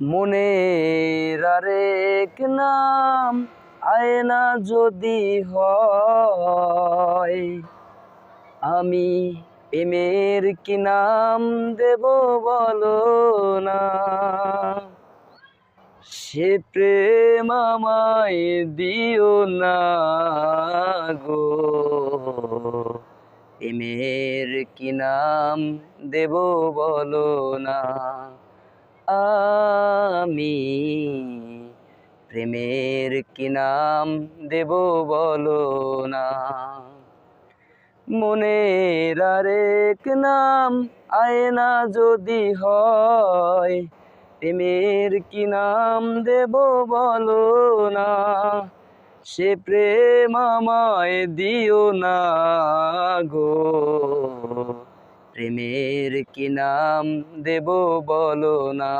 মনের আরেক নাম আয়না যদি হয়, আমি প্রেমের কি নাম দেব বলো না। সে প্রেম আমায় দিও না গো, প্রেমের কি নাম দেব বলো না। আমি প্রেমের কি নাম দেব বলো না। মনের আরেক নাম আয়না যদি হয়, প্রেমের কি নাম দেব বলো না। সে প্রেম আমায় দিও না গো, প্রেমের কি নাম দেব বলো না।